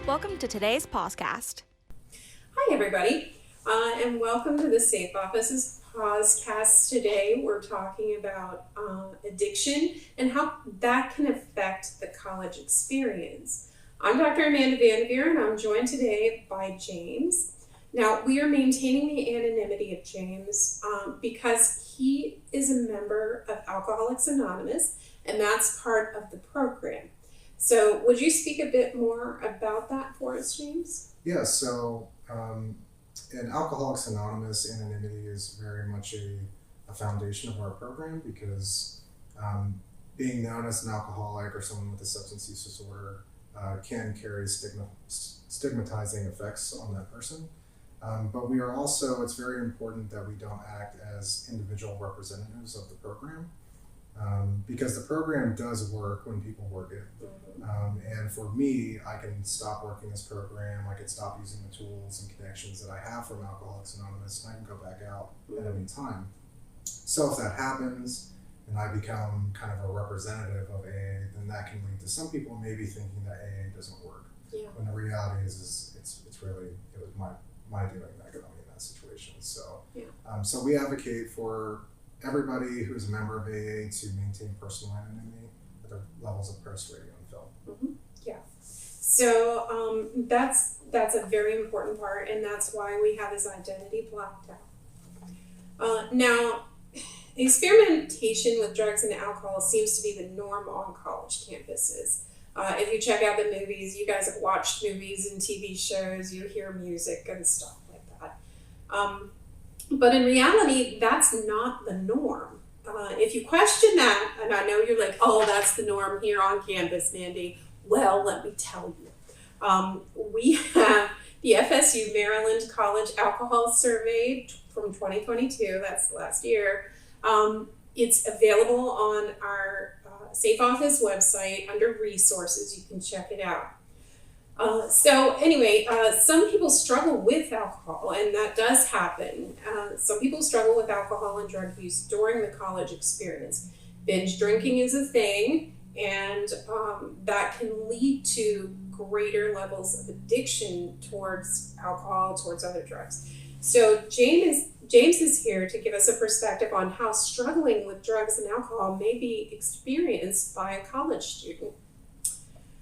Welcome to today's PAWSCAST. Hi, everybody, and welcome to the Safe Office's PAWSCAST. Today, we're talking about addiction and how that can affect the college experience. I'm Dr. Amanda Vanderveer, and I'm joined today by James. Now, we are maintaining the anonymity of James because he is a member of Alcoholics Anonymous, and that's part of the program. So would you speak a bit more about that for us, James? Yeah, so in Alcoholics Anonymous, anonymity is very much a foundation of our program because being known as an alcoholic or someone with a substance use disorder can carry stigmatizing effects on that person. But we are also, it's very important that we don't act as individual representatives of the program. Because the program does work when people work it. And for me, I can stop working this program, I can stop using the tools and connections that I have from Alcoholics Anonymous, and I can go back out at any time. So if that happens, and I become kind of a representative of AA, then that can lead to some people maybe thinking that AA doesn't work. Yeah. When the reality is it's really, it was my doing that got me in that situation. So, so we advocate for everybody who's a member of AA to maintain personal anonymity at the levels of press, radio, and film. Yeah. So that's a very important part, and that's why we have his identity blocked out. Now, experimentation with drugs and alcohol seems to be the norm on college campuses. If you check out the movies, you guys have watched movies and TV shows, you hear music and stuff like that. But in reality, that's not the norm. If you question that, and I know you're like, oh, that's the norm here on campus, Mandy. Well, let me tell you. We have the FSU Maryland College Alcohol Survey from 2022, that's last year. It's available on our Safe Office website under resources. You can check it out. So anyway, some people struggle with alcohol, and that does happen. Some people struggle with alcohol and drug use during the college experience. Binge drinking is a thing, and that can lead to greater levels of addiction towards alcohol, towards other drugs. So James is here to give us a perspective on how struggling with drugs and alcohol may be experienced by a college student.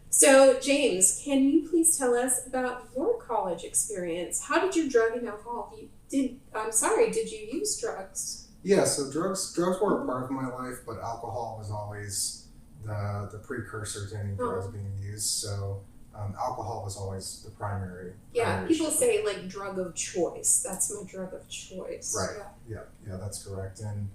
So, James, can you please tell us about your college experience? How did you drug and alcohol? Did you use drugs? Yeah, so drugs were a part of my life, but alcohol was always the precursor to any drugs being used. So, alcohol was always the primary. Yeah, people say like drug of choice. That's my drug of choice. Right. Yeah, that's correct. And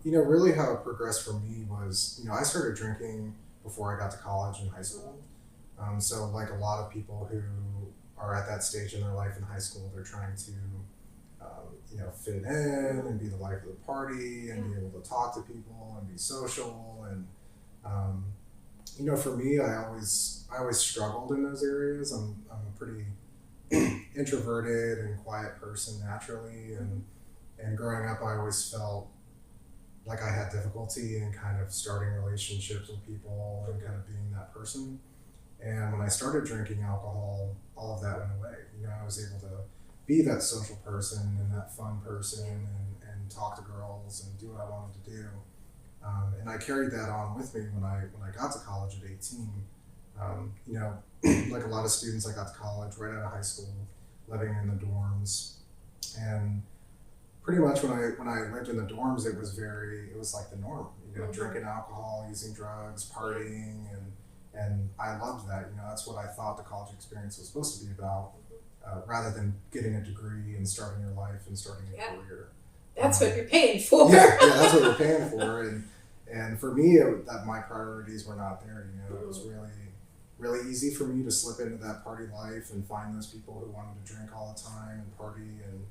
really how it progressed for me was, I started drinking before I got to college and high school. So like a lot of people who are at that stage in their life in high school, they're trying to, fit in and be the life of the party and be able to talk to people and be social. And, for me, I always struggled in those areas. I'm a pretty introverted and quiet person naturally. And growing up, I always felt like I had difficulty in kind of starting relationships with people and kind of being that person. And when I started drinking alcohol, all of that went away. I was able to be that social person and that fun person and talk to girls and do what I wanted to do. And I carried that on with me when I got to college at 18. Like a lot of students, I got to college right out of high school, living in the dorms. And pretty much when I lived in the dorms, it was like the norm, drinking alcohol, using drugs, partying, and I loved that. That's what I thought the college experience was supposed to be about, rather than getting a degree and starting your life and starting a career. That's what you're paying for. Yeah, that's what we're paying for. And for me, that my priorities were not there. It was really easy for me to slip into that party life and find those people who wanted to drink all the time and party, and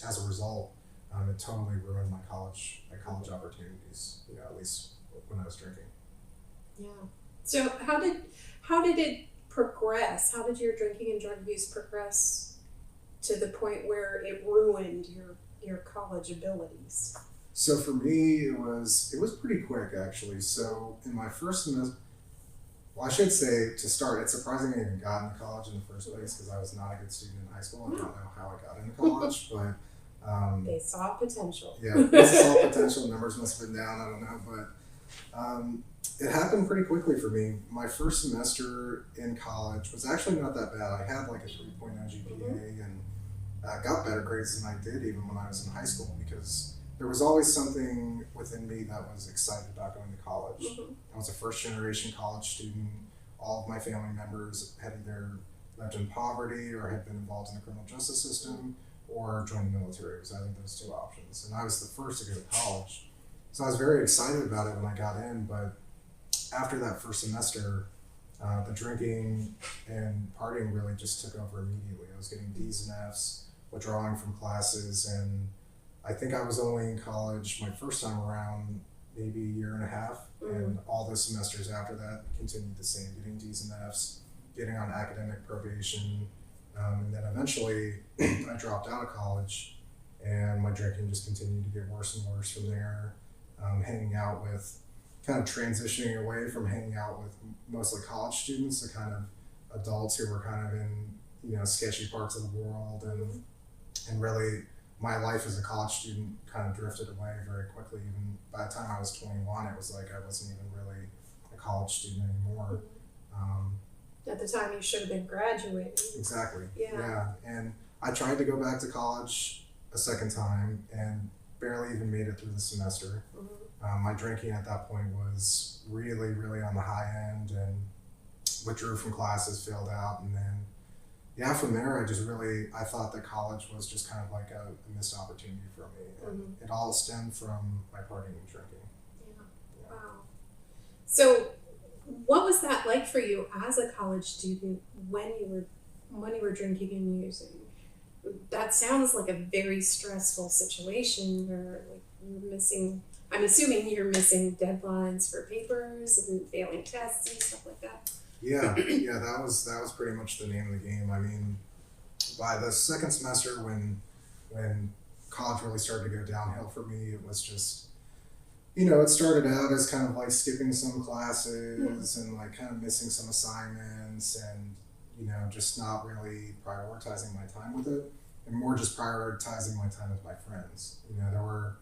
as a result, it totally ruined my college opportunities. At least when I was drinking. Yeah. So how did it progress? How did your drinking and drug use progress to the point where it ruined your college abilities? So for me, it was pretty quick actually. So in my first semester, Well, I should say to start, it's surprising I even got into college in the first place because I was not a good student in high school. I don't know how I got into college, but They saw potential. yeah, this is all potential. Numbers must have been down. I don't know, but it happened pretty quickly for me. My first semester in college was actually not that bad. I had like a 3.0 GPA and got better grades than I did even when I was in high school because there was always something within me that was excited about going to college. I was a first generation college student. All of my family members had either lived in poverty or had been involved in the criminal justice system or joined the military. It was either those two options. And I was the first to go to college. So I was very excited about it when I got in, but after that first semester, the drinking and partying really just took over immediately. I was getting D's and F's, withdrawing from classes, and I think I was only in college my first time around maybe a year and a half, and all the semesters after that continued the same, getting D's and F's, getting on academic probation, and then eventually I dropped out of college, and my drinking just continued to get worse and worse from there, hanging out with, kind of transitioning away from hanging out with mostly college students to kind of adults who were kind of in, sketchy parts of the world, and really my life as a college student kind of drifted away very quickly. Even by the time I was 21, it was like I wasn't even really a college student anymore. At the time, you should have been graduating. Exactly. Yeah. And I tried to go back to college a second time and barely even made it through the semester. My drinking at that point was really, really on the high end and withdrew from classes, failed out, and then from there, I thought that college was just kind of like a missed opportunity for me. And it all stemmed from my partying and drinking. Yeah. Wow. So, what was that like for you as a college student when you were drinking and using? That sounds like a very stressful situation where like you're missing. I'm assuming you're missing deadlines for papers and failing tests and stuff like that. Yeah, that was pretty much the name of the game. I mean, by the second semester when college really started to go downhill for me, it was just, it started out as kind of like skipping some classes and like kind of missing some assignments and, just not really prioritizing my time with it and more just prioritizing my time with my friends. There were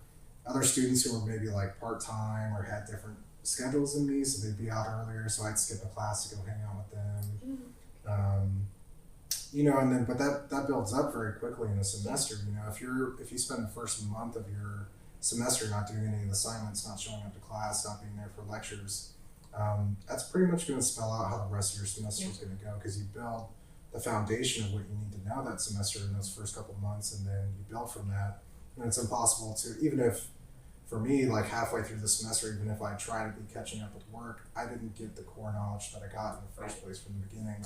other students who were maybe like part-time or had different schedules than me, so they'd be out earlier, so I'd skip a class to go hang out with them. And then but that builds up very quickly in a semester. If you spend the first month of your semester not doing any of the assignments, not showing up to class, not being there for lectures, that's pretty much going to spell out how the rest of your semester is going to go, because you build the foundation of what you need to know that semester in those first couple months, and then you build from that. And it's impossible to, even if for me, like halfway through the semester, even if I try to be catching up with work, I didn't get the core knowledge that I got in the first place from the beginning.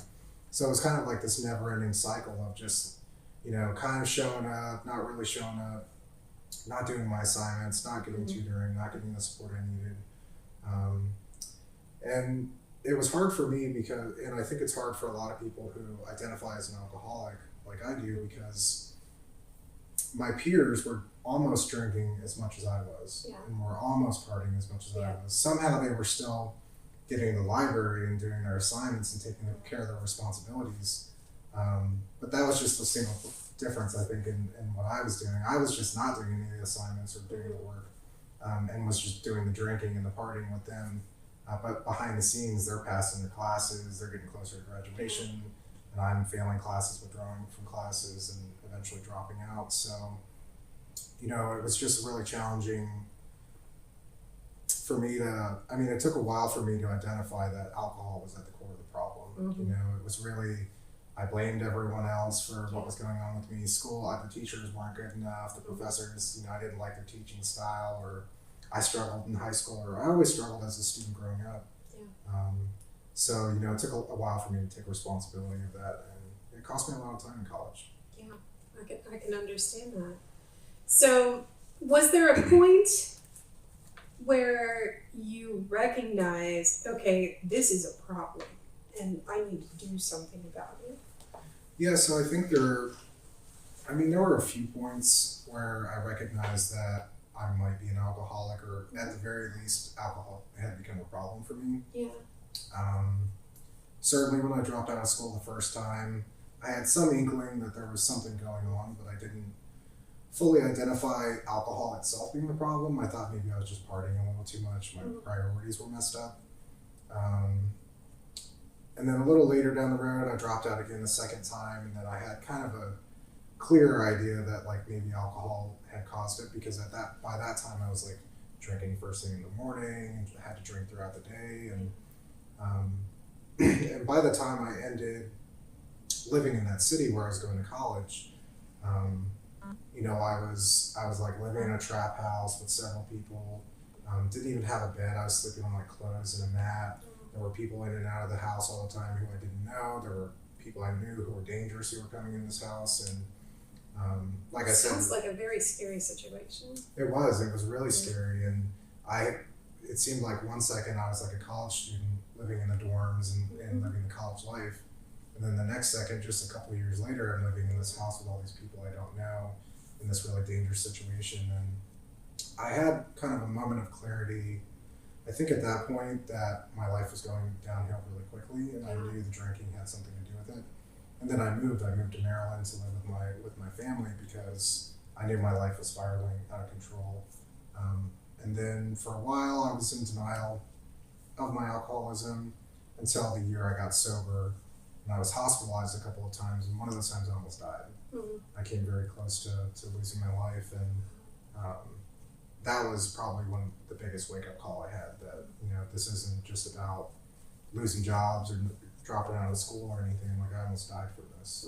So it was kind of like this never-ending cycle of just, kind of showing up, not really showing up, not doing my assignments, not getting tutoring, not getting the support I needed. And it was hard for me because, and I think it's hard for a lot of people who identify as an alcoholic, like I do, because my peers were almost drinking as much as I was, and were almost partying as much as I was. Somehow they were still getting to the library and doing their assignments and taking care of their responsibilities. But that was just a single difference, I think, in what I was doing. I was just not doing any of the assignments or doing the work, and was just doing the drinking and the partying with them. But behind the scenes, they're passing their classes, they're getting closer to graduation, and I'm failing classes, withdrawing from classes, and eventually dropping out. So, it was just really challenging for me it took a while for me to identify that alcohol was at the core of the problem. It was really, I blamed everyone else for what was going on with me. The teachers weren't good enough, the professors, I didn't like their teaching style, or I struggled in high school, or I always struggled as a student growing up. So, it took a while for me to take responsibility of that, and it cost me a lot of time in college. Yeah, I can understand that. So, was there a point where you recognized, okay, this is a problem, and I need to do something about it? Yeah, so I think there were a few points where I recognized that I might be an alcoholic, or at the very least, alcohol had become a problem for me. Yeah. certainly when I dropped out of school the first time, I had some inkling that there was something going on, but I didn't fully identify alcohol itself being the problem. I thought maybe I was just partying a little too much. My priorities were messed up. And then a little later down the road, I dropped out again the second time, and then I had kind of a clearer idea that like maybe alcohol had caused it, because by that time I was like drinking first thing in the morning, and had to drink throughout the day, and and by the time I ended living in that city where I was going to college, I was like living in a trap house with several people. Didn't even have a bed. I was sleeping on like clothes and a mat. There were people in and out of the house all the time who I didn't know. There were people I knew who were dangerous who were coming in this house, and like I said, sounds like a very scary situation. It was really scary, and it seemed like one second I was like a college student living in the dorms and living the college life, and then the next second, just a couple of years later, I'm living in this house with all these people I don't know in this really dangerous situation. And I had kind of a moment of clarity, I think at that point, that my life was going downhill really quickly, and I knew the drinking had something to do with it. And then I moved to Maryland to live with my family, because I knew my life was spiraling out of control. And then for a while I was in denial of my alcoholism until the year I got sober, and I was hospitalized a couple of times, and one of those times I almost died. I came very close to losing my life, and that was probably the biggest wake-up call I had, that this isn't just about losing jobs or dropping out of school or anything. Like, I almost died from this.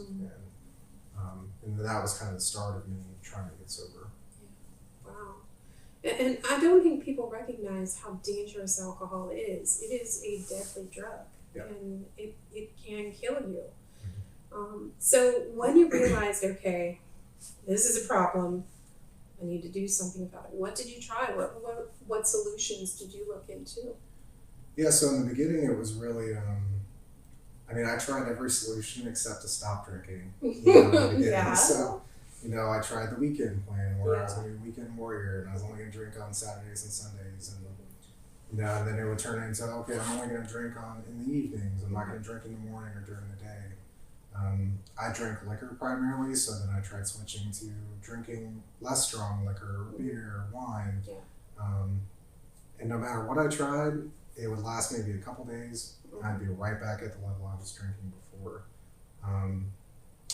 And that was kind of the start of me trying to get sober. Yeah. Wow. And I don't think people recognize how dangerous alcohol is. It is a deadly drug, and it can kill you. So when you realized, okay, this is a problem, I need to do something about it, what did you try? What solutions did you look into? Yeah, so in the beginning it was really, I tried every solution except to stop drinking. Yeah. So, I tried the weekend plan where I was going to be a weekend warrior, and I was only going to drink on Saturdays and Sundays, and then it would turn into, okay, I'm only going to drink in the evenings. I'm not going to drink in the morning or during the day. I drank liquor primarily, so then I tried switching to drinking less strong liquor, beer, wine. And no matter what I tried, it would last maybe a couple days. I'd be right back at the level I was drinking before.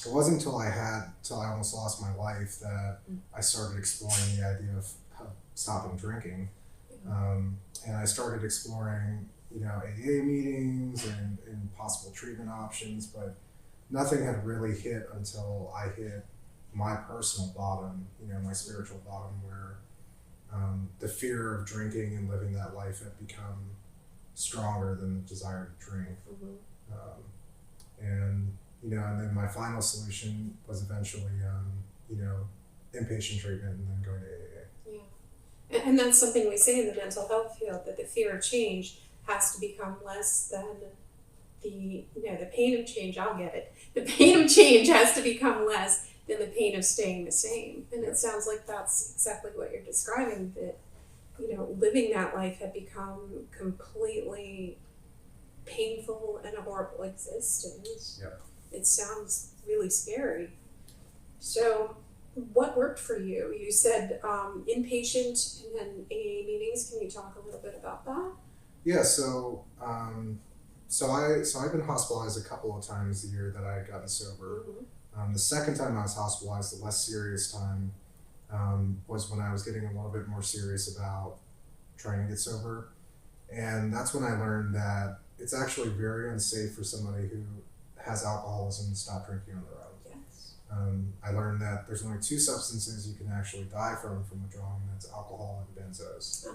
It wasn't until I almost lost my life that I started exploring the idea of stopping drinking. And I started exploring, AA meetings and possible treatment options, but nothing had really hit until I hit my personal bottom, my spiritual bottom, where the fear of drinking and living that life had become stronger than the desire to drink. And then my final solution was eventually, inpatient treatment and then going to AA. Yeah. And that's something we say in the mental health field, that the fear of change has to become less than the pain of change. I'll get it. The pain of change has to become less than the pain of staying the same. And it sounds like that's exactly what you're describing, that, living that life had become completely painful and a horrible existence. Yep. It sounds really scary. So what worked for you? You said inpatient and then AA meetings. Can you talk a little bit about that? Yeah, so I've been hospitalized a couple of times the year that I had gotten sober. The second time I was hospitalized, the less serious time, was when I was getting a little bit more serious about trying to get sober. And that's when I learned that it's actually very unsafe for somebody who has alcoholism to stop drinking on their own. Yes. I learned that there's only two substances you can actually die from withdrawing, and that's alcohol and benzos.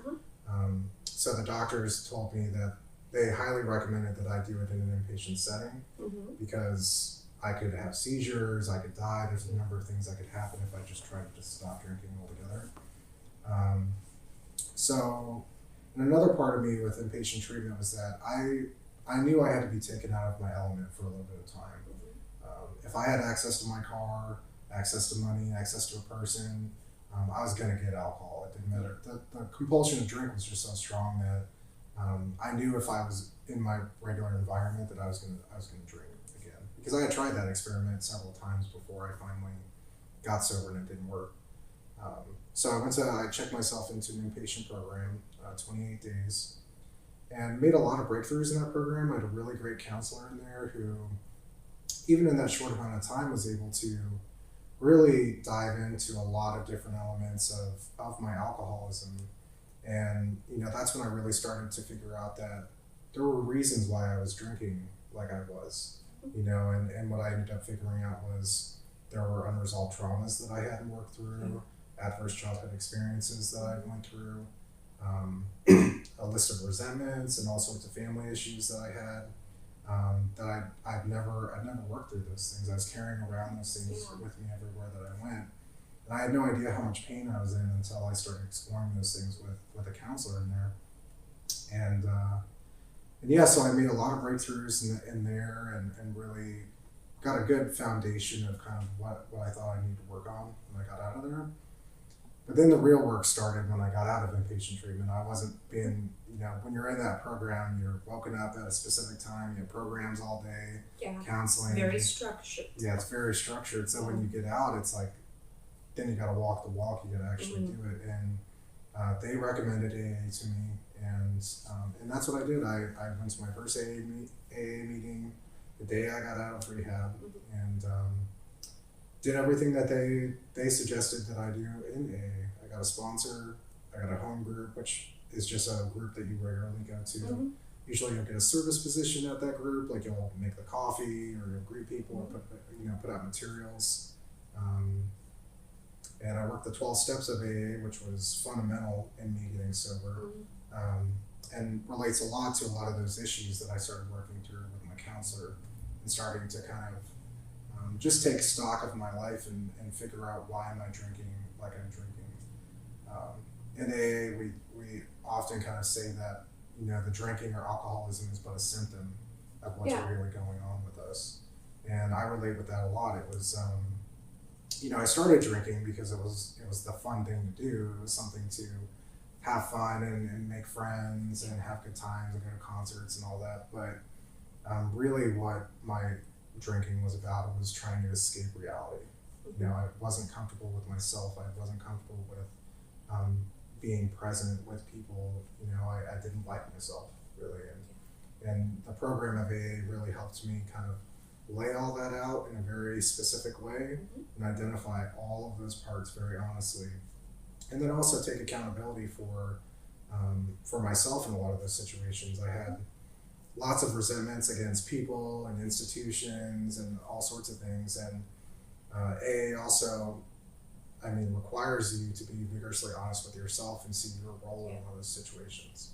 So the doctors told me that they highly recommended that I do it in an inpatient setting, because I could have seizures, I could die, there's a number of things that could happen if I just tried to just stop drinking altogether. So, and another part of me with inpatient treatment was that I knew I had to be taken out of my element for a little bit of time. If I had access to my car, access to money, access to a person, I was going to get alcohol. It didn't matter. The compulsion to drink was just so strong that I knew if I was in my regular environment that I was gonna drink again, because I had tried that experiment several times before I finally got sober and it didn't work. So I checked myself into an inpatient program, 28 days, and made a lot of breakthroughs in that program. I had a really great counselor in there who, even in that short amount of time, was able to really dive into a lot of different elements of my alcoholism. And, that's when I really started to figure out that there were reasons why I was drinking like I was, and what I ended up figuring out was there were unresolved traumas that I hadn't worked through, adverse childhood experiences that I went through, a list of resentments and all sorts of family issues that I had, that I've never worked through those things. I was carrying around those things with me everywhere that I went. And I had no idea how much pain I was in until I started exploring those things with a counselor in there. And so I made a lot of breakthroughs in there and really got a good foundation of kind of what I thought I needed to work on when I got out of there. But then the real work started when I got out of inpatient treatment. I wasn't being, when you're in that program, you're woken up at a specific time, you have programs all day, counseling. Very structured. Yeah, it's very structured. So when you get out, it's like, then you got to walk the walk, you got to actually do it. And they recommended AA to me, and that's what I did. I went to my first AA meeting the day I got out of rehab, and did everything that they suggested that I do in AA. I got a sponsor, I got a home group, which is just a group that you regularly go to. Usually you'll get a service position at that group, like you'll make the coffee or you'll greet people or put out materials. And I worked the 12 steps of AA, which was fundamental in me getting sober, and relates a lot to a lot of those issues that I started working through with my counselor and starting to kind of just take stock of my life and figure out why am I drinking like I'm drinking. In AA, we often kind of say that, the drinking or alcoholism is but a symptom of what's really going on with us. And I relate with that a lot. It was, I started drinking because it was the fun thing to do. It was something to have fun and make friends and have good times and go to concerts and all that. But really what my drinking was about was trying to escape reality. I wasn't comfortable with myself. I wasn't comfortable with being present with people. I didn't like myself really. And the program of AA really helped me kind of lay all that out in a very specific way and identify all of those parts very honestly. And then also take accountability for myself in a lot of those situations. I had lots of resentments against people and institutions and all sorts of things. And AA also, requires you to be vigorously honest with yourself and see your role in all those situations.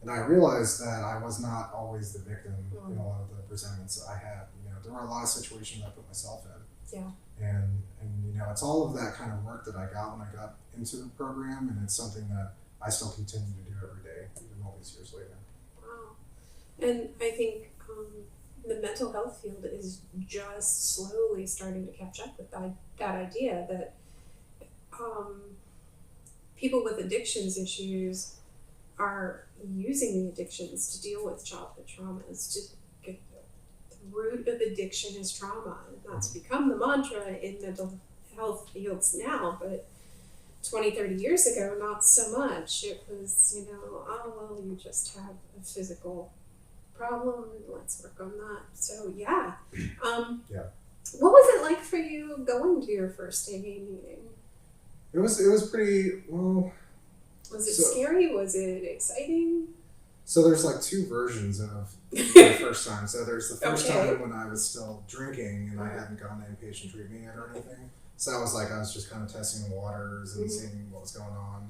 And I realized that I was not always the victim in a lot of the resentments that I had. There were a lot of situations I put myself in. Yeah. And it's all of that kind of work that I got when I got into the program, and it's something that I still continue to do every day, even all these years later. Wow. And I think the mental health field is just slowly starting to catch up with that idea that people with addictions issues are using the addictions to deal with childhood traumas. The root of addiction is trauma, and that's become the mantra in mental health fields now, but 20, 30 years ago, not so much. It was, you just have a physical problem and let's work on that. So what was it like for you going to your first AA meeting? It was pretty, well... Was it scary? Was it exciting? So there's like two versions of the first time. So there's the first time when I was still drinking and I hadn't gone to inpatient treatment yet or anything. So I was just kind of testing the waters and seeing what was going on.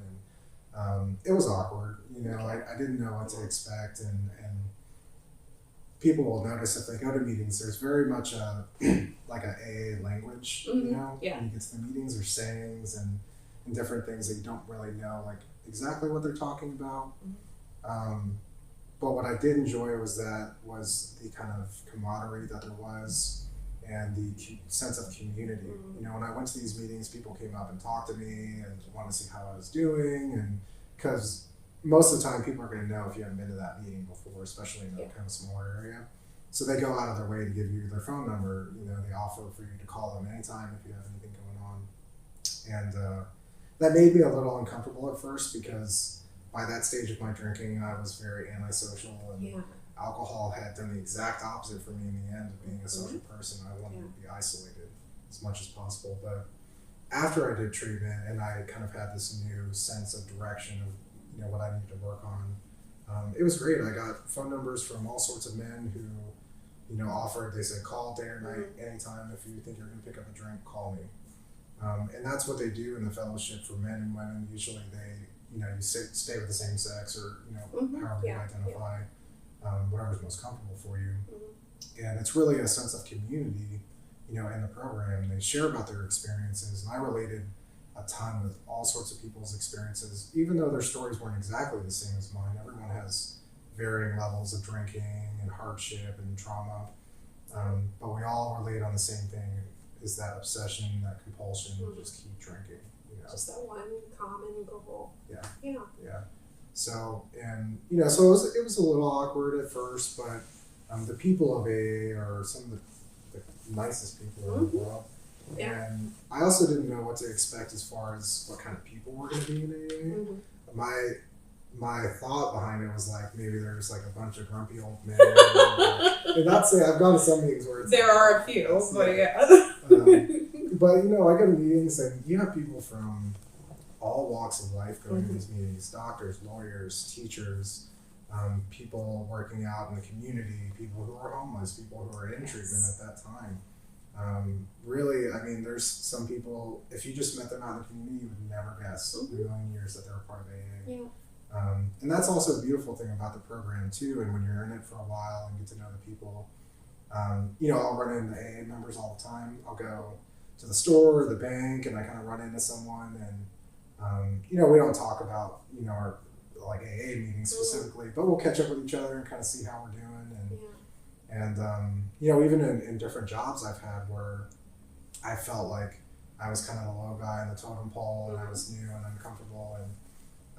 And it was awkward. I didn't know what to expect. And people will notice if they go to meetings, there's very much like a AA language, Yeah. When you get to the meetings, there's sayings and different things that you don't really know like exactly what they're talking about. But what I did enjoy was the kind of camaraderie that there was and the sense of community. When I went to these meetings, people came up and talked to me and wanted to see how I was doing, and because most of the time people are going to know if you haven't been to that meeting before, especially in that kind of smaller area. So they go out of their way to give you their phone number. You know, they offer for you to call them anytime if you have anything going on. And that made me a little uncomfortable at first because by that stage of my drinking, I was very antisocial, and alcohol had done the exact opposite for me in the end of being a social person. I wanted to be isolated as much as possible. But after I did treatment and I kind of had this new sense of direction of, you know, what I needed to work on, it was great. I got phone numbers from all sorts of men who, you know, offered, they said, call day or night, anytime. If you think you're going to pick up a drink, call me. And that's what they do in the fellowship for men and women. Usually they, you know, you stay with the same sex, or, you know, however you identify, whatever's most comfortable for you. And it's really a sense of community, you know, in the program. They share about their experiences, and I related a ton with all sorts of people's experiences, even though their stories weren't exactly the same as mine. Everyone has varying levels of drinking and hardship and trauma, but we all relate on the same thing, is that obsession, that compulsion to just keep drinking. You know? Just that one common goal. Yeah. So, and, you know, so it was a little awkward at first, but the people of AA are some of the nicest people in the world. And I also didn't know what to expect as far as what kind of people were going to be in AA. My thought behind it was like, maybe there's like a bunch of grumpy old men. And not saying, I've gone to some meetings where it's there like, are a few, but you know, I go to meetings and you have people from all walks of life going to these meetings: doctors, lawyers, teachers, people working out in the community, people who are homeless, people who are in treatment at that time. Really, I mean, there's some people, if you just met them out in the community, you would never guess in a million years that they were part of AA. And that's also a beautiful thing about the program too. And when you're in it for a while and get to know the people, you know, I'll run into AA members all the time. I'll go to the store or the bank and I kind of run into someone, and you know, we don't talk about, you know, our like AA meetings specifically, but we'll catch up with each other and kind of see how we're doing. And you know, even in different jobs I've had where I felt like I was kind of the low guy in the totem pole, and I was new and uncomfortable,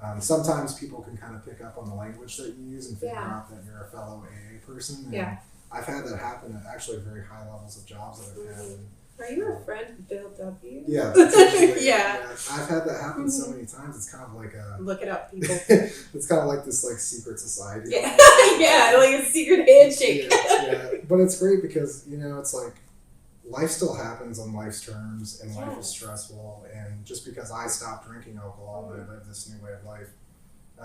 and sometimes people can kind of pick up on the language that you use and figure out that you're a fellow AA person. And I've had that happen at actually very high levels of jobs that I've had. Are you a friend of Bill W? Yeah. That's actually, yeah. I've had that happen so many times. It's kind of like a... Look it up, people. It's kind of like this like secret society. Yeah, yeah, like a secret handshake. Yeah. But it's great because, you know, it's like life still happens on life's terms, and life is stressful. And just because I stopped drinking alcohol and I live this new way of life,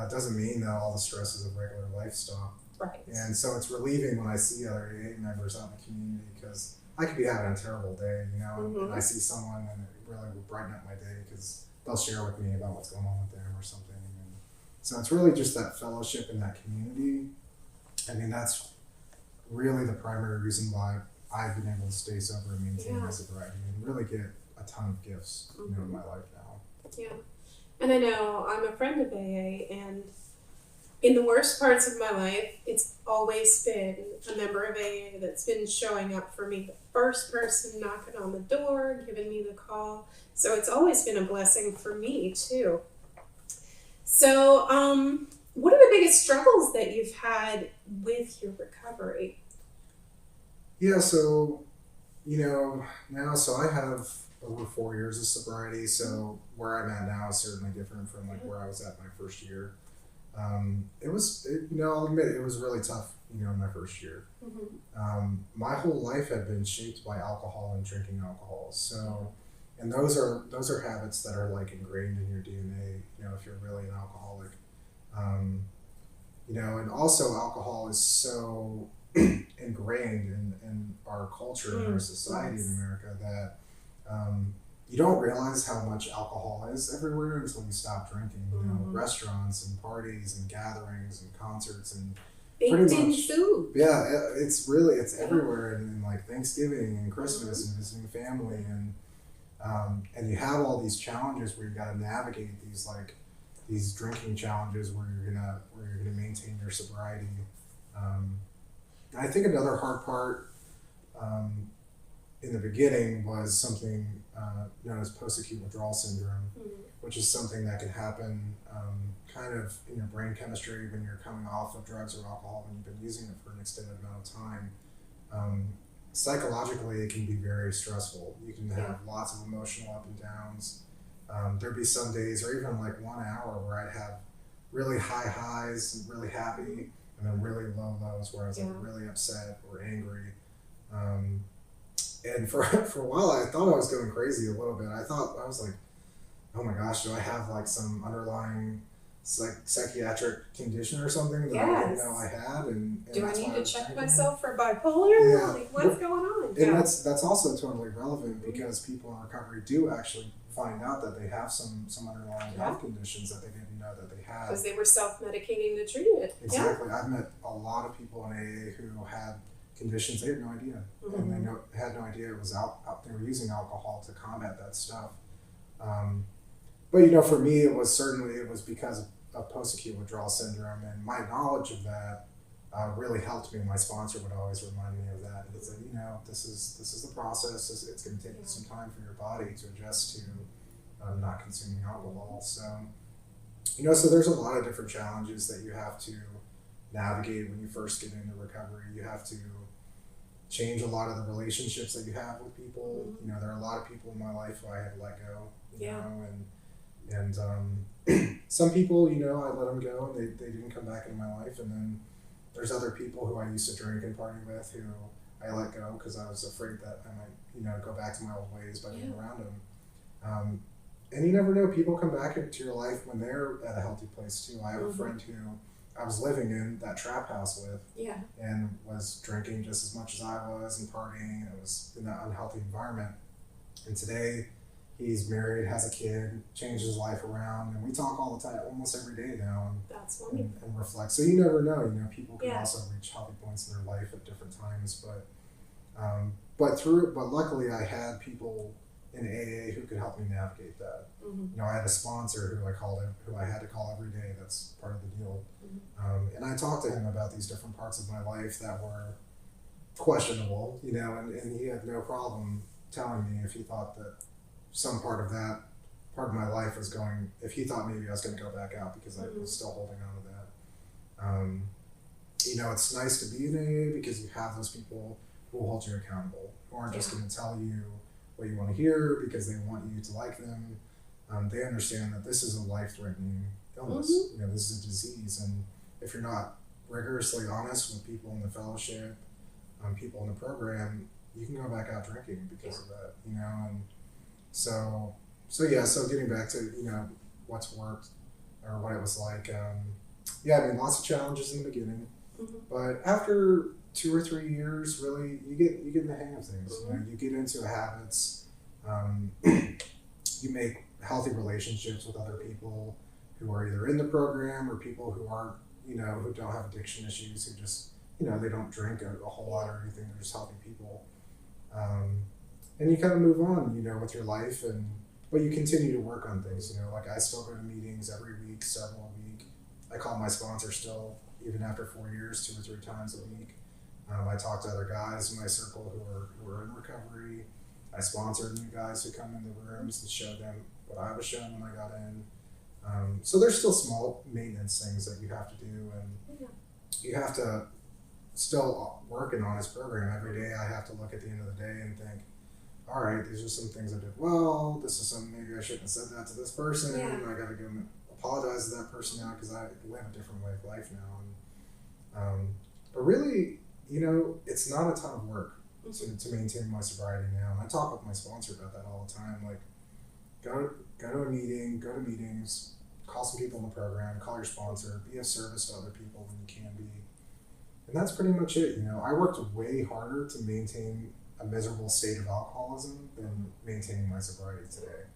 doesn't mean that all the stresses of regular life stop. Right. And so it's relieving when I see other AA members out in the community, because I could be having a terrible day, you know, and I see someone and it really will brighten up my day because they'll share with me about what's going on with them or something. And so it's really just that fellowship in that community. I mean, that's really the primary reason why I've been able to stay sober and maintain my sobriety and really get a ton of gifts, you know, in my life now. Yeah. And I know I'm a friend of AA, and in the worst parts of my life, it's always been a member of AA that's been showing up for me, the first person knocking on the door, giving me the call. So it's always been a blessing for me too. So what are the biggest struggles that you've had with your recovery? Yeah, so, you know, now, so I have over 4 years of sobriety, so where I'm at now is certainly different from like where I was at my first year. You know, I'll admit it was really tough, you know, in my first year. My whole life had been shaped by alcohol and drinking alcohol. So, and those are habits that are like ingrained in your DNA, you know, if you're really an alcoholic. You know, and also alcohol is so ingrained in our culture and our society in America that you don't realize how much alcohol is everywhere until you stop drinking. You know, restaurants and parties and gatherings and concerts and Baked in food. Yeah, it's everywhere, and like Thanksgiving and Christmas and visiting family, and you have all these challenges where you got to navigate these drinking challenges where you're gonna maintain your sobriety. I think another hard part in the beginning was something known as post-acute withdrawal syndrome, which is something that can happen kind of in your brain chemistry when you're coming off of drugs or alcohol when you've been using it for an extended amount of time. Psychologically, it can be very stressful. You can have lots of emotional up and downs. There'd be some days, or even like 1 hour, where I'd have really high highs and really happy, and then really low lows where I was like really upset or angry. And for a while, I thought I was going crazy a little bit. I was like, oh my gosh, do I have like some underlying psychiatric condition or something that I didn't know I had? And do I that's need why to was check drinking. myself for bipolar? Yeah. Like, what's going on? And that's also totally relevant because people in recovery do actually find out that they have some underlying health conditions that they didn't know that they had. Because they were self-medicating to treat it. Exactly. I've met a lot of people in AA who had conditions they had no idea, and they had no idea it was they were using alcohol to combat that stuff. But for me, it was because of post-acute withdrawal syndrome, and my knowledge of that really helped me. My sponsor would always remind me of that. He'd say, this is the process. It's going to take some time for your body to adjust to not consuming alcohol. So, so there's a lot of different challenges that you have to navigate when you first get into recovery. You have to change a lot of the relationships that you have with people. There are a lot of people in my life who I had to let go. And some people, I let them go and they didn't come back into my life. And then there's other people who I used to drink and party with who I let go because I was afraid that I might, go back to my old ways by being around them. And you never know, people come back into your life when they're at a healthy place too. I have a friend who I was living in that trap house with and was drinking just as much as I was and partying, and it was in that unhealthy environment. And today he's married, has a kid, changed his life around, and we talk all the time, almost every day now, That's wonderful. and reflect. So you never know, people can also reach healthy points in their life at different times, but luckily I had people in AA who could help me navigate that. I had a sponsor who I had to call every day. That's part of the deal. And I talked to him about these different parts of my life that were questionable, and he had no problem telling me if he thought that some part of my life was going, if he thought maybe I was going to go back out because I was still holding on to that. It's nice to be in AA because you have those people who will hold you accountable, who aren't just going to tell you what you want to hear because they want you to like them. They understand that this is a life-threatening illness. This is a disease, and if you're not rigorously honest with people in the fellowship, people in the program, you can go back out drinking because of that. And so getting back to what's worked or what it was like. Lots of challenges in the beginning, but after 2 or 3 years, really, you get in the hang of things. You get into habits. You make healthy relationships with other people who are either in the program or people who aren't, who don't have addiction issues, who just, they don't drink a whole lot or anything. They're just healthy people. And you kind of move on, with your life, but you continue to work on things. Like I still go to meetings every week, several a week. I call my sponsor still, even after 4 years, 2 or 3 times a week. I talk to other guys in my circle who are in recovery. I sponsor new guys who come in the rooms and show them what I was shown when I got in. So there's still small maintenance things that you have to do, and you have to still work an honest program. Every day I have to look at the end of the day and think, all right, these are some things I did well. This is something maybe I shouldn't have said that to this person. I got to go apologize to that person now because I live a different way of life now. But really, it's not a ton of work to maintain my sobriety now. And I talk with my sponsor about that all the time. Like, go to a meeting, go to meetings, call some people in the program, call your sponsor, be of service to other people when you can be. And that's pretty much it. I worked way harder to maintain a miserable state of alcoholism than maintaining my sobriety today.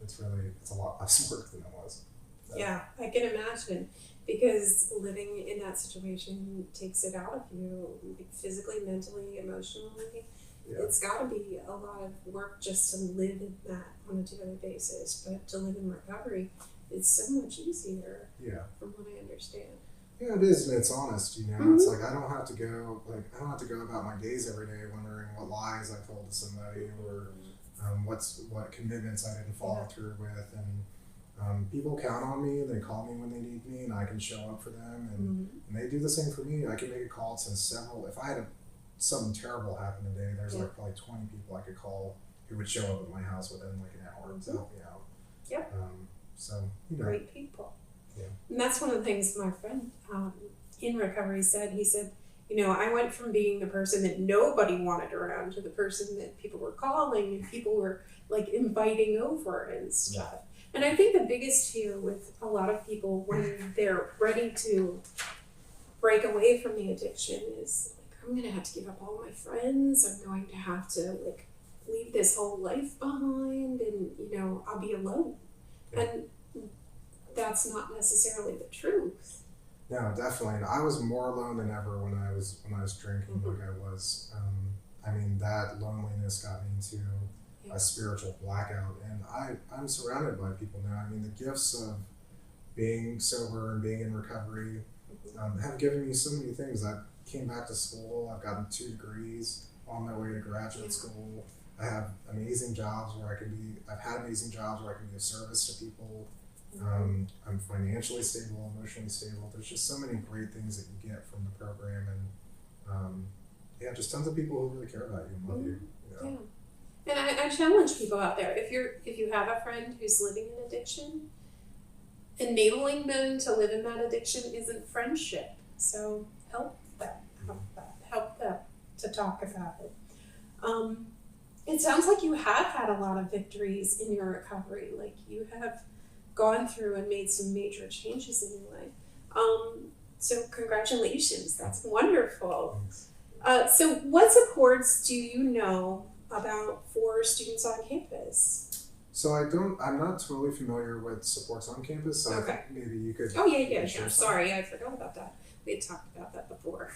It's a lot less work than it was. So. Yeah, I can imagine, because living in that situation takes it out of you physically, mentally, emotionally. Yeah. It's got to be a lot of work just to live in that on a daily basis, but to live in recovery, it's so much easier. Yeah. From what I understand. Yeah, it is, and it's honest. It's like I don't have to go about my days every day wondering what lies I told to somebody or what commitments I didn't follow through with, People count on me, they call me when they need me, and I can show up for them, and they do the same for me. I can make a call to several, if I had something terrible happen today, there's like probably 20 people I could call who would show up at my house within like an hour to help me out. Yep. So, Great people. Yeah. And that's one of the things my friend in recovery said. He said, I went from being the person that nobody wanted around to the person that people were calling and people were like inviting over and stuff. Yeah. And I think the biggest fear with a lot of people when they're ready to break away from the addiction is like, I'm going to have to give up all my friends. I'm going to have to like leave this whole life behind and, I'll be alone. Yeah. And that's not necessarily the truth. No, definitely. And I was more alone than ever when I was drinking, like I was. That loneliness got me into a spiritual blackout, and I'm surrounded by people now. The gifts of being sober and being in recovery have given me so many things. I came back to school. I've gotten 2 degrees on my way to graduate school. I have amazing jobs where I've had amazing jobs where I can be of service to people. I'm financially stable, emotionally stable. There's just so many great things that you get from the program, and just tons of people who really care about you and love you. Yeah. And I challenge people out there, if you have a friend who's living in addiction, enabling them to live in that addiction isn't friendship. So help them to talk about it. It sounds like you have had a lot of victories in your recovery. Like you have gone through and made some major changes in your life. So congratulations, that's wonderful. So what supports do you know about for students on campus? So I'm not totally familiar with supports on campus, so I think maybe you could. Oh yeah. Sorry, I forgot about that. We had talked about that before.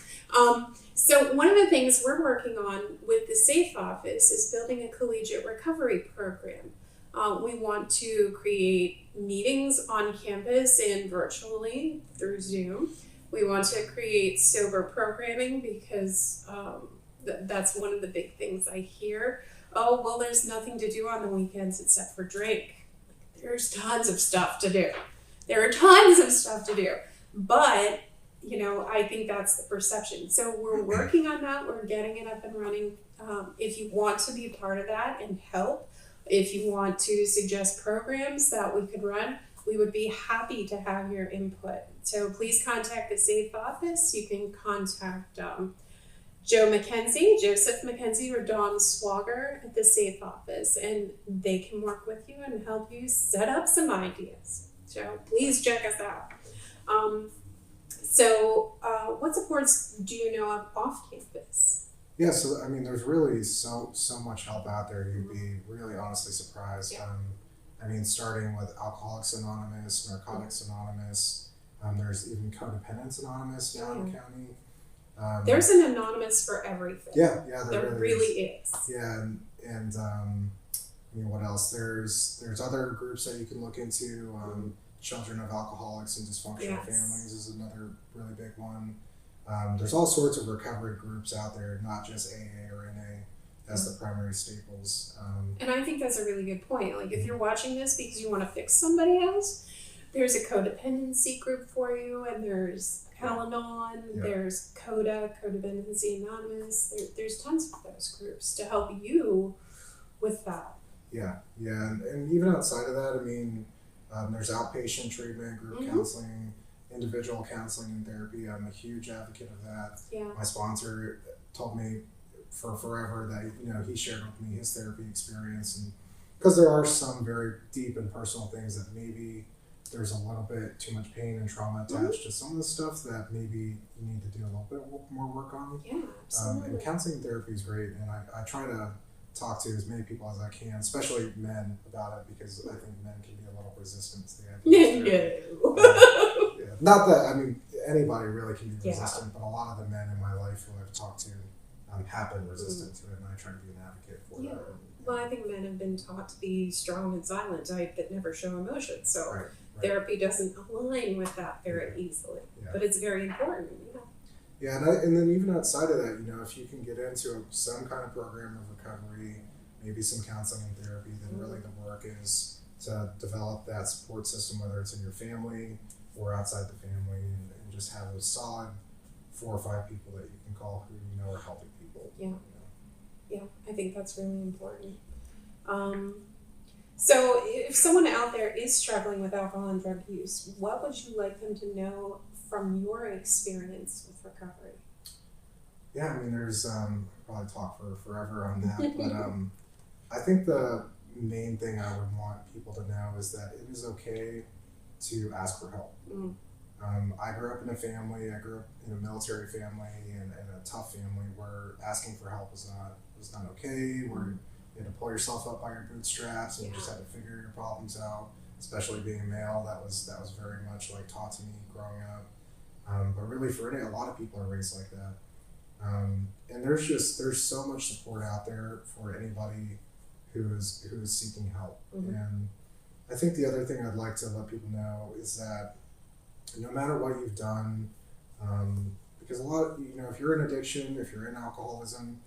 So one of the things we're working on with the SAFE office is building a collegiate recovery program. We want to create meetings on campus and virtually through Zoom. We want to create sober programming because that's one of the big things I hear. Oh, well, there's nothing to do on the weekends except for drink. There's tons of stuff to do. But, I think that's the perception. So we're working on that. We're getting it up and running. If you want to be part of that and help, if you want to suggest programs that we could run, we would be happy to have your input. So please contact the SAFE office. You can contact Joseph McKenzie, or Dawn Swagger at the SAFE office, and they can work with you and help you set up some ideas. So please check us out. What supports do you know of off campus? Yeah, so there's really so much help out there. You'd be really honestly surprised. Yeah. Starting with Alcoholics Anonymous, Narcotics Anonymous. There's even Codependence Anonymous down in the county. There's an anonymous for everything. Yeah, there really is. Yeah, and what else? There's other groups that you can look into. Children of Alcoholics and Dysfunctional Families is another really big one. There's all sorts of recovery groups out there, not just AA or NA as the primary staples. And I think that's a really good point. Like if you're watching this because you want to fix somebody else, there's a codependency group for you, and there's Al-Anon, there's CODA, Codependency Anonymous. There's tons of those groups to help you with that. Yeah, and even outside of that, there's outpatient treatment, group counseling, individual counseling and therapy. I'm a huge advocate of that. Yeah. My sponsor told me for forever that he shared with me his therapy experience, and because there are some very deep and personal things that maybe there's a little bit too much pain and trauma attached to some of the stuff that maybe you need to do a little bit more work on. Yeah, absolutely. And counseling and therapy is great, and I try to talk to as many people as I can, especially men, about it, because I think men can be a little resistant to the idea. Not that, anybody really can be resistant, but a lot of the men in my life who I've talked to have been resistant to it, and I try to be an advocate for that. Well, I think men have been taught to be strong and silent type that never show emotion, so therapy doesn't align with that very easily, but it's very important. Yeah, and then even outside of that, if you can get into some kind of program of recovery, maybe some counseling and therapy, then really the work is to develop that support system, whether it's in your family or outside the family, and just have a solid 4 or 5 people that you can call who you know are helping people. Yeah. Yeah, I think that's really important. So if someone out there is struggling with alcohol and drug use, what would you like them to know from your experience with recovery? Yeah, I mean, there's I'll probably talk for forever on that, but I think the main thing I would want people to know is that it is okay to ask for help. Mm. I grew up in a family, I grew up in a military family and a tough family where asking for help was not okay, where you had to pull yourself up by your bootstraps and you just had to figure your problems out, especially being a male. That was very much like taught to me growing up. But really for a lot of people are raised like that. And there's so much support out there for anybody who is seeking help. Mm-hmm. And I think the other thing I'd like to let people know is that no matter what you've done, because a lot of, if you're in addiction, if you're in alcoholism,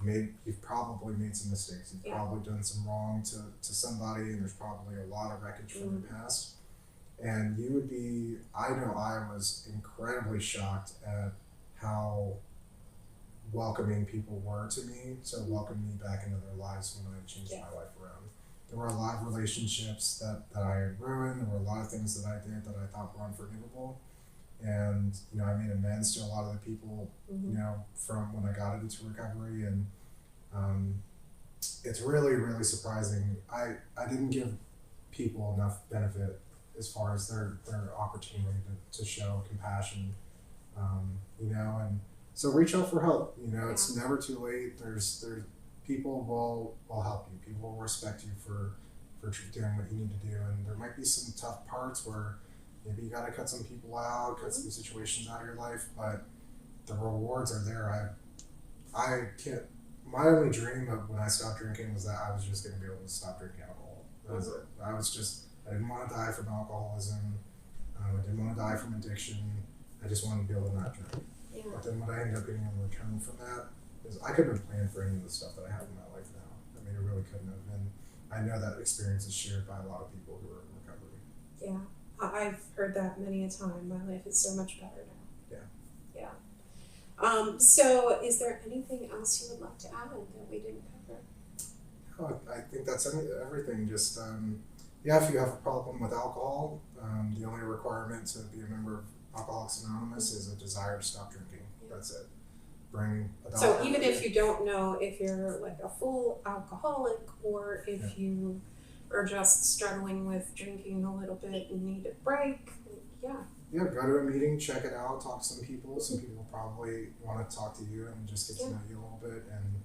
you've probably made some mistakes. You've probably done some wrong to somebody, and there's probably a lot of wreckage from your past. And I know I was incredibly shocked at how welcoming people were to me, so welcomed me back into their lives when I changed my life around. There were a lot of relationships that I had ruined. There were a lot of things that I did that I thought were unforgivable. And, I made amends to a lot of the people, from when I got into recovery. And it's really, really surprising. I didn't give people enough benefit as far as their opportunity to show compassion, and so reach out for help. It's never too late. There's people will help you. People will respect you for doing what you need to do. And there might be some tough parts where maybe you got to cut some people out, cut some situations out of your life, but the rewards are there. My only dream of when I stopped drinking was that I was just going to be able to stop drinking alcohol. That was it. I didn't want to die from alcoholism. I didn't want to die from addiction. I just wanted to be able to not drink. Yeah. But then what I ended up getting in return from that is I couldn't have planned for any of the stuff that I have in my life now. I mean, I really couldn't have. And I know that experience is shared by a lot of people who are in recovery. Yeah, I've heard that many a time. My life is so much better now. Yeah. So is there anything else you would like to add that we didn't cover? Oh, I think that's everything. Just, if you have a problem with alcohol, the only requirement to be a member of Alcoholics Anonymous is a desire to stop drinking. Yeah. That's it. Bring a dollar. So even if you don't know if you're like a full alcoholic or if you are just struggling with drinking a little bit and need a break, Yeah, go to a meeting, check it out, talk to some people. Some people probably want to talk to you and just get to know you a little bit and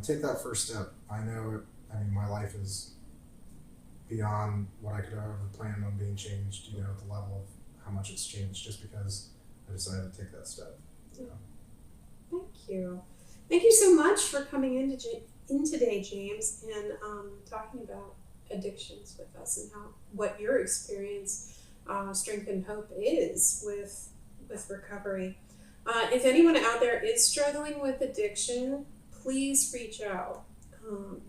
take that first step. I know, my life is beyond what I could have ever planned on being changed, the level of how much it's changed just because I decided to take that step. Thank you. Thank you so much for coming in today, James, and talking about addictions with us and what your experience, strength and hope is with recovery. If anyone out there is struggling with addiction, please reach out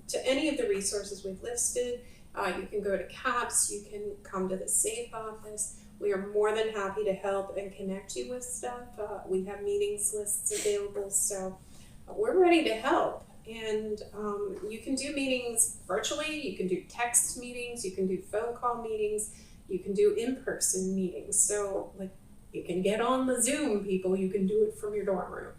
to any of the resources we've listed. You can go to CAPS, you can come to the SAFE office. We are more than happy to help and connect you with stuff. We have meetings lists available, so we're ready to help. And you can do meetings virtually, you can do text meetings, you can do phone call meetings, you can do in-person meetings. So you can get on the Zoom, people, you can do it from your dorm room.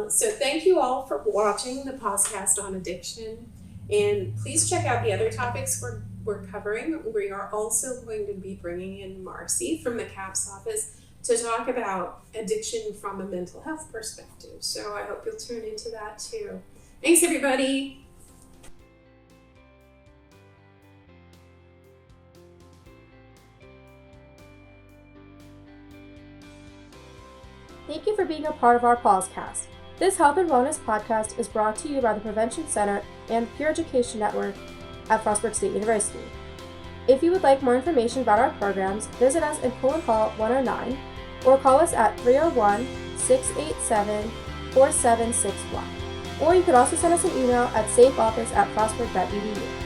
So thank you all for watching the PAWSCAST on addiction. And please check out the other topics we're covering. We are also going to be bringing in Marcy from the CAPS office to talk about addiction from a mental health perspective. So I hope you'll tune into that too. Thanks, everybody. Thank you for being a part of our PAWSCAST. This Health and Wellness podcast is brought to you by the Prevention Center and Peer Education Network at Frostburg State University. If you would like more information about our programs, visit us in Pullen Hall 109 or call us at 301-687-4761. Or you could also send us an email at safeoffice@frostburg.edu.